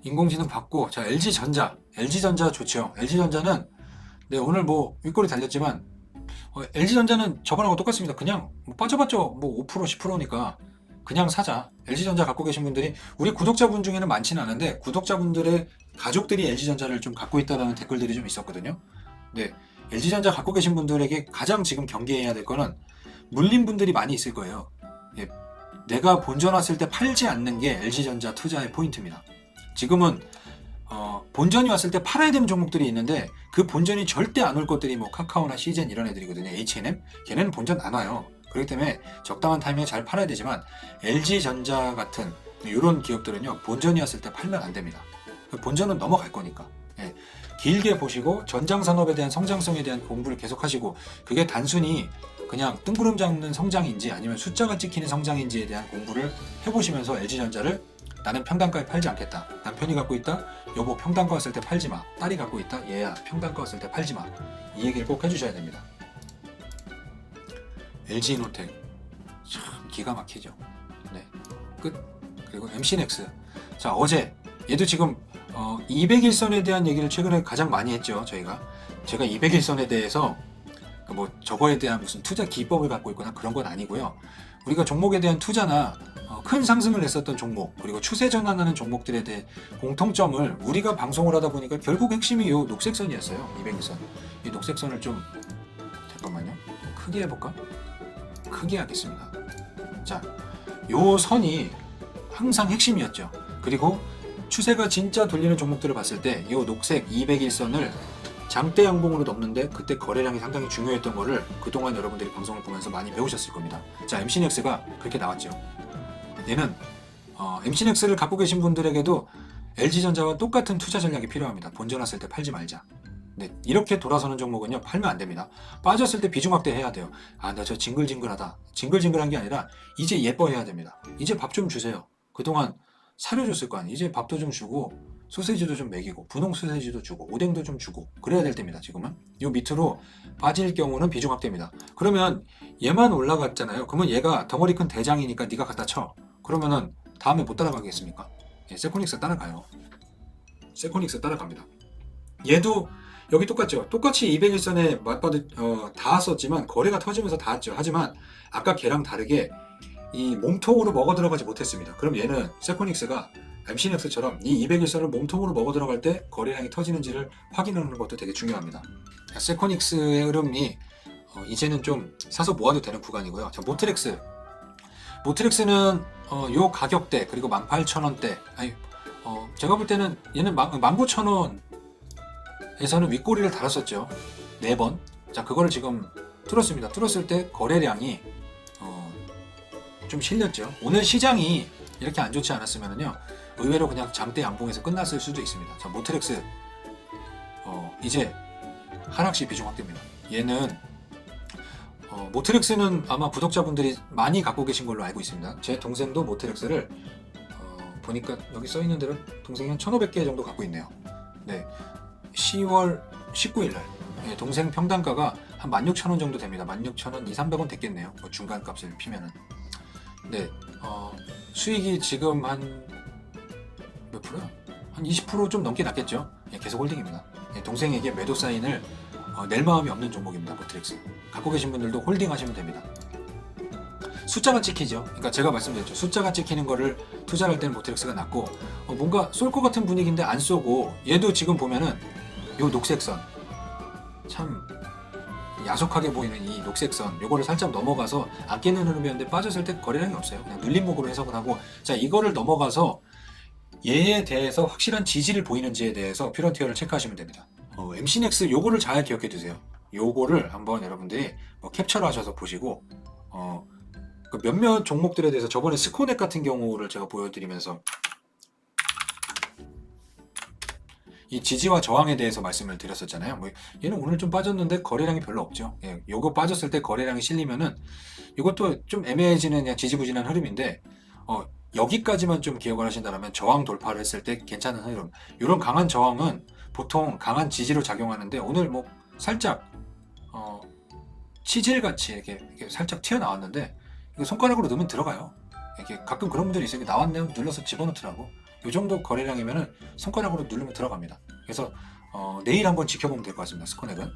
인공지능 받고, 자, LG전자. LG전자 좋죠. LG전자는, 네, 오늘 뭐, 윗골이 달렸지만, LG전자는 저번하고 똑같습니다. 그냥, 뭐 빠져봤자 뭐 5%, 10%니까, 그냥 사자. LG전자 갖고 계신 분들이, 우리 구독자분 중에는 많지는 않은데, 구독자분들의 가족들이 LG전자를 좀 갖고 있다는 댓글들이 좀 있었거든요. 네, LG전자 갖고 계신 분들에게 가장 지금 경계해야 될 거는, 물린 분들이 많이 있을 거예요. 예, 내가 본전 왔을 때 팔지 않는 게 LG전자 투자의 포인트입니다. 지금은 본전이 왔을 때 팔아야 되는 종목들이 있는데 그 본전이 절대 안 올 것들이 뭐 카카오나 시젠 이런 애들이거든요. H&M 걔네는 본전 안 와요. 그렇기 때문에 적당한 타이밍에 잘 팔아야 되지만 LG전자 같은 이런 기업들은요, 본전이 왔을 때 팔면 안 됩니다. 본전은 넘어갈 거니까. 예, 길게 보시고 전장산업에 대한 성장성에 대한 공부를 계속 하시고, 그게 단순히 그냥 뜬구름 잡는 성장인지 아니면 숫자가 찍히는 성장인지에 대한 공부를 해보시면서 LG전자를, 나는 평단가에 팔지 않겠다. 남편이 갖고 있다. 여보, 평단가 왔을 때 팔지 마. 딸이 갖고 있다. 얘야, 평단가 왔을 때 팔지 마. 이 얘기를 꼭 해주셔야 됩니다. LG노텍 참 기가 막히죠. 네, 끝. 그리고 MC넥스. 자, 어제 얘도 지금 200일선에 대한 얘기를 최근에 가장 많이 했죠. 제가 200일선에 대해서 뭐 저거에 대한 무슨 투자 기법을 갖고 있거나 그런 건 아니고요. 우리가 종목에 대한 투자나 큰 상승을 했었던 종목, 그리고 추세 전환하는 종목들에 대해 공통점을 우리가 방송을 하다 보니까 결국 핵심이 이 녹색선이었어요. 200일선. 이 녹색선을 좀, 잠깐만요, 크게 해볼까? 크게 하겠습니다. 자, 요 선이 항상 핵심이었죠. 그리고 추세가 진짜 돌리는 종목들을 봤을 때 이 녹색 200일선을 장대 양봉으로 넘는데, 그때 거래량이 상당히 중요했던 거를 그동안 여러분들이 방송을 보면서 많이 배우셨을 겁니다. 자, MC넥스가 그렇게 나왔죠. 얘는 MC넥스를 갖고 계신 분들에게도 LG전자와 똑같은 투자 전략이 필요합니다. 본전 왔을 때 팔지 말자. 네, 이렇게 돌아서는 종목은요, 팔면 안 됩니다. 빠졌을 때 비중 확대 해야 돼요. 아, 나 저 징글징글하다. 징글징글한 게 아니라 이제 예뻐해야 됩니다. 이제 밥 좀 주세요. 그동안 사려줬을 거 아니에요. 이제 밥도 좀 주고 소세지도 좀 먹이고 분홍 소세지도 주고 오뎅도 좀 주고 그래야 될 때입니다. 지금은 요 밑으로 빠질 경우는 비중 확대입니다. 그러면 얘만 올라갔잖아요. 그러면 얘가 덩어리 큰 대장이니까 네가 갖다 쳐. 그러면은 다음에 못 따라가겠습니까? 예, 세코닉스 따라가요. 세코닉스 따라갑니다. 얘도 여기 똑같죠. 똑같이 200일선에 맞받을 닿았었지만 거래가 터지면서 닿았죠. 하지만 아까 걔랑 다르게 이 몸통으로 먹어 들어가지 못했습니다. 그럼 얘는 세코닉스가 MC넥스처럼 이 200일선을 몸통으로 먹어 들어갈 때 거래량이 터지는지를 확인하는 것도 되게 중요합니다. 세코닉스의 흐름이 이제는 좀 사서 모아도 되는 구간이고요. 자, 모트렉스는 요 가격대, 그리고 18,000원대, 아니 제가 볼 때는 얘는 19,000원에서는 윗꼬리를 달았었죠. 4번. 자, 그거를 지금 뚫었습니다. 뚫었을 때 거래량이 좀 실렸죠. 오늘 시장이 이렇게 안 좋지 않았으면요, 의외로 그냥 장대 양봉에서 끝났을 수도 있습니다. 자, 모트렉스 이제 하락시 비중 확대입니다. 얘는 모트렉스는 아마 구독자분들이 많이 갖고 계신 걸로 알고 있습니다. 제 동생도 모트렉스를 보니까 여기 써 있는 대로 동생이 한 1,500개 정도 갖고 있네요. 네, 10월 19일 날 동생 평단가가 한 16,000원 정도 됩니다. 16,000원, 2,300원 됐겠네요. 뭐 중간 값을 피면은. 네, 수익이 지금 한 몇 프로야? 한 20% 좀 넘게 났겠죠. 예, 계속 홀딩입니다. 예, 동생에게 매도 사인을 낼 마음이 없는 종목입니다. 모트렉스 갖고 계신 분들도 홀딩 하시면 됩니다. 숫자가 찍히죠. 그러니까 제가 말씀드렸죠. 숫자가 찍히는 거를 투자할 때는 모트렉스가 낫고, 뭔가 쏠 것 같은 분위기인데 안 쏘고, 얘도 지금 보면은 요 녹색선, 참 야속하게 보이는 이 녹색선, 요거를 살짝 넘어가서 안 깨는 흐름이었는데 빠졌을 때 거래량이 없어요. 그냥 눌림목으로 해석을 하고, 자, 이거를 넘어가서 얘에 대해서 확실한 지지를 보이는지에 대해서 퓨런티어를 체크하시면 됩니다. MC넥스 요거를 잘 기억해 두세요. 요거를 한번 여러분들이 캡처를 하셔서 보시고, 그 몇몇 종목들에 대해서 저번에 스코넥 같은 경우를 제가 보여드리면서 이 지지와 저항에 대해서 말씀을 드렸었잖아요. 뭐 얘는 오늘 좀 빠졌는데 거래량이 별로 없죠. 예, 요거 빠졌을 때 거래량이 실리면은 이것도 좀 애매해지는 그냥 지지부진한 흐름인데, 여기까지만 좀 기억을 하신다면 저항 돌파를 했을 때 괜찮은 흐름. 이런 강한 저항은 보통 강한 지지로 작용하는데, 오늘 뭐 살짝 치질같이 이렇게 살짝 튀어나왔는데 이거 손가락으로 넣으면 들어가요. 이렇게 가끔 그런 분들이 있어요. 나왔네요. 눌러서 집어넣더라고. 이 정도 거래량이면은 손가락으로 누르면 들어갑니다. 그래서 내일 한번 지켜보면 될 것 같습니다. 스코넥은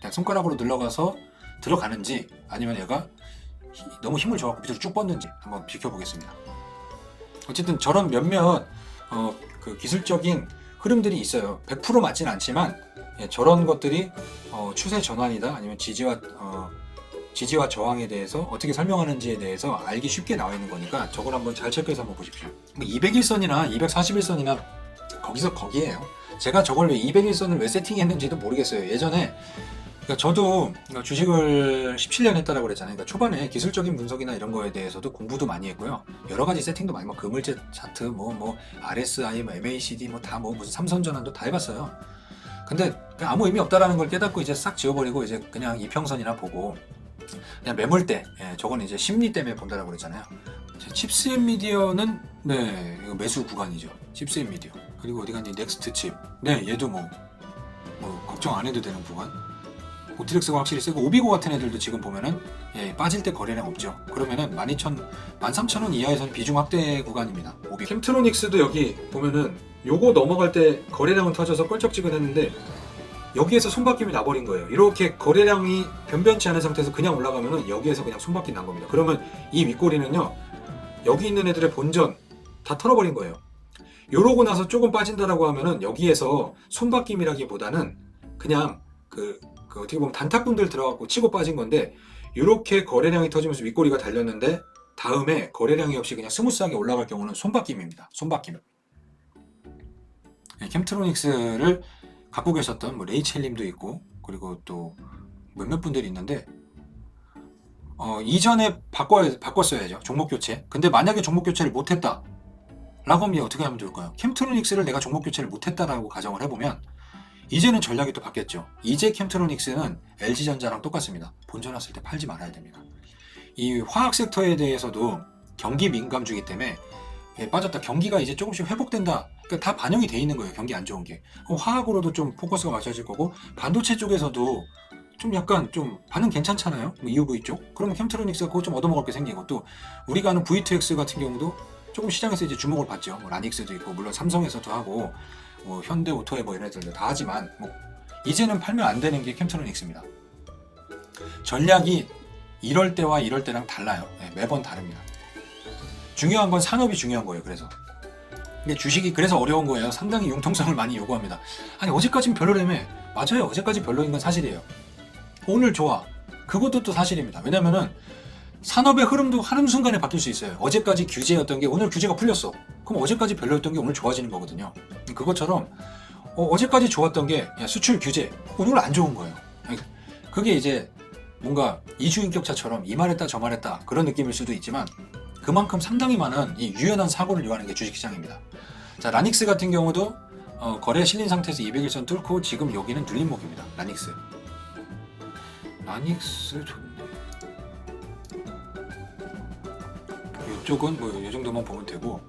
그냥 손가락으로 눌러가서 들어가는지 아니면 얘가 너무 힘을 줘갖고 밑으로 쭉 뻗는지 한번 지켜보겠습니다. 어쨌든 저런 몇몇 그 기술적인 흐름들이 있어요. 100% 맞진 않지만 저런 것들이 추세 전환이다 아니면 지지와 저항에 대해서 어떻게 설명하는지에 대해서 알기 쉽게 나와 있는 거니까 저걸 한번 잘 체크해서 한번 보십시오. 201선이나 241선이나 거기서 거기에요. 제가 저걸 왜 201선을 왜 세팅했는지도 모르겠어요. 예전에 그러니까 저도 주식을 17년 했다라고 그랬잖아요. 그러니까 초반에 기술적인 분석이나 이런 거에 대해서도 공부도 많이 했고요. 여러 가지 세팅도 많이 그물재 차트 뭐 RSI 뭐 MACD 다 무슨 삼선 전환도 다 해봤어요. 근데 그냥 아무 의미 없다라는 걸 깨닫고 이제 싹 지워버리고 이제 그냥 이평선이나 보고 그냥 매물대, 저건 이제 심리 때문에 본다라고 그랬잖아요. 칩스앤 미디어는 네 이거 매수 구간이죠. 칩스앤 미디어. 그리고 어디 갔니? 넥스트 칩. 네 얘도 뭐 걱정 안 해도 되는 구간. 오트렉스가 확실히 세고 오비고 같은 애들도 지금 보면은 빠질 때 거래량 없죠. 그러면은 13,000원 이하에서는 비중 확대 구간입니다. 오비고. 캠트로닉스도 여기 보면은 요거 넘어갈 때 거래량은 터져서 껄쩍지근했는데 여기에서 손바뀜이 나버린 거예요. 이렇게 거래량이 변변치 않은 상태에서 그냥 올라가면은 여기에서 그냥 손바뀜 난 겁니다. 그러면 이 윗꼬리는요 여기 있는 애들의 본전 다 털어버린 거예요. 요러고 나서 조금 빠진다라고 하면은 여기에서 손바뀜이라기보다는 그냥 그 어떻게 보면 단타꾼들 들어가고 치고 빠진 건데 이렇게 거래량이 터지면서 윗꼬리가 달렸는데 다음에 거래량이 없이 그냥 스무스하게 올라갈 경우는 손바뀜입니다. 손바뀜. 캠트로닉스를 갖고 계셨던 레이첼님도 있고 그리고 또 몇몇 분들이 있는데 이전에 바꿨어야죠. 종목 교체. 근데 만약에 종목 교체를 못했다 라고 하면 어떻게 하면 좋을까요? 캠트로닉스를 내가 종목 교체를 못했다라고 가정을 해보면 이제는 전략이 또 바뀌었죠. 이제 캠트로닉스는 LG전자랑 똑같습니다. 본전 왔을 때 팔지 말아야 됩니다. 이 화학 섹터에 대해서도 경기 민감주기 때문에 빠졌다. 경기가 이제 조금씩 회복된다. 그러니까 다 반영이 돼 있는 거예요. 경기 안 좋은 게. 화학으로도 좀 포커스가 맞춰질 거고 반도체 쪽에서도 좀 약간 좀 반응 괜찮잖아요. EUV 쪽. 그러면 캠트로닉스가 그거 좀 얻어먹을 게 생기고 또 우리가 아는 V2X 같은 경우도 조금 시장에서 이제 주목을 받죠. 라닉스도 있고 물론 삼성에서도 하고 현대 오토에 이런 애들도 다 하지만 이제는 팔면 안 되는 게 캠트로닉스입니다. 전략이 이럴 때와 이럴 때랑 달라요. 매번 다릅니다. 중요한 건 산업이 중요한 거예요. 그래서 근데 주식이 그래서 어려운 거예요. 상당히 융통성을 많이 요구합니다. 아니 어제까진 별로라며. 맞아요. 어제까지 별로인 건 사실이에요. 오늘 좋아. 그것도 또 사실입니다. 왜냐면은 산업의 흐름도 한순간에 바뀔 수 있어요. 어제까지 규제였던 게 오늘 규제가 풀렸어. 그럼 어제까지 별로였던 게 오늘 좋아지는 거거든요. 그것처럼 어제까지 좋았던 게 수출 규제 오늘 안 좋은 거예요. 그게 이제 뭔가 이주인격차처럼 이 말했다 저 말했다 그런 느낌일 수도 있지만 그만큼 상당히 많은 이 유연한 사고를 요하는 게 주식시장입니다. 자, 라닉스 같은 경우도 거래 실린 상태에서 200일선 뚫고 지금 여기는 눌림목입니다. 라닉스 좋네. 이쪽은 이 정도만 보면 되고